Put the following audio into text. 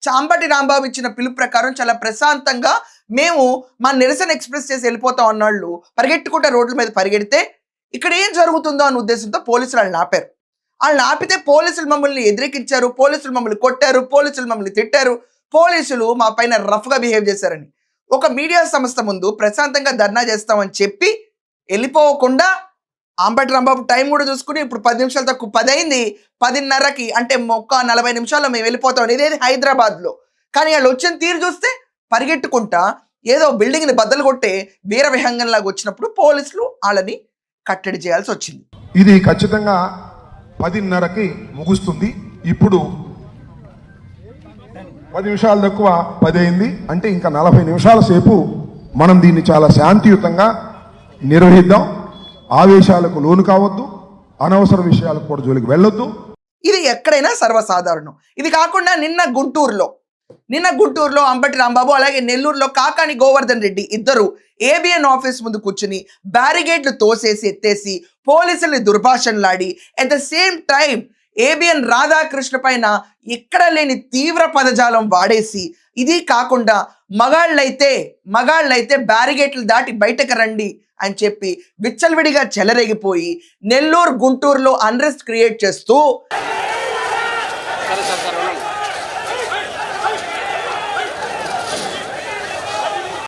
చాంబటి రాంబాబు ఇచ్చిన పిలుపు ప్రకారం చాలా ప్రశాంతంగా మేము మా నిరసన ఎక్స్ప్రెస్ చేసి వెళ్ళిపోతాం అన్నాళ్ళు పరిగెట్టుకుంటే రోడ్ల మీద పరిగెడితే ఇక్కడ ఏం జరుగుతుందో అన్న ఉద్దేశంతో పోలీసులు వాళ్ళని ఆపారు. వాళ్ళని ఆపితే పోలీసులు మమ్మల్ని ఎదిరికించారు, పోలీసులు మమ్మల్ని కొట్టారు, పోలీసులు మమ్మల్ని తిట్టారు, పోలీసులు మా పైన రఫ్గా బిహేవ్ చేశారని ఒక మీడియా సంస్థ ముందు ప్రశాంతంగా ధర్నా చేస్తామని చెప్పి వెళ్ళిపోకుండా అంబటి రాంబాబు టైం కూడా చూసుకుని ఇప్పుడు 10 నిమిషాలు తక్కువ 10 అయింది, 10:30కి అంటే 40 నిమిషాల్లో మేము వెళ్ళిపోతాం ఇదేది హైదరాబాద్లో. కానీ వాళ్ళు వచ్చిన తీరు చూస్తే పరిగెట్టుకుంటా ఏదో బిల్డింగ్ని బద్దలు కొట్టే వీర విహంగంలాగా వచ్చినప్పుడు పోలీసులు వాళ్ళని కట్టడి చేయాల్సి వచ్చింది. ఇది ఖచ్చితంగా 10:30కి ముగుస్తుంది. ఇప్పుడు 10 నిమిషాలు తక్కువ 10 అయింది అంటే ఇంకా 40 నిమిషాల సేపు మనం దీన్ని చాలా శాంతియుతంగా నిర్వహిద్దాం. ఆవేశాలకు లోను కావద్దు, అనవసర విషయాలకు కూడా జోలికి వెళ్ళొద్దు. ఇది ఎక్కడైనా సర్వసాధారణం. ఇది కాకుండా నిన్న గుంటూరులో అంబటి రాంబాబు అలాగే నెల్లూరులో కాకాని గోవర్ధన్ రెడ్డి ఇద్దరు ఏబిఎన్ ఆఫీస్ ముందు కూర్చుని బ్యారిగేడ్లు తోసేసి ఎత్తేసి పోలీసుల్ని దుర్భాషణలాడి at the same time ABN Radhakrishna పైన ఎక్కడ లేని తీవ్ర పదజాలం వాడేసి ఇది కాకుండా మగాళ్ళైతే బ్యారిగేట్లు దాటి బయటకు రండి అని చెప్పి విచ్చలవిడిగా చెలరేగిపోయి నెల్లూరు గుంటూరులో అన్రెస్ట్ క్రియేట్ చేస్తూ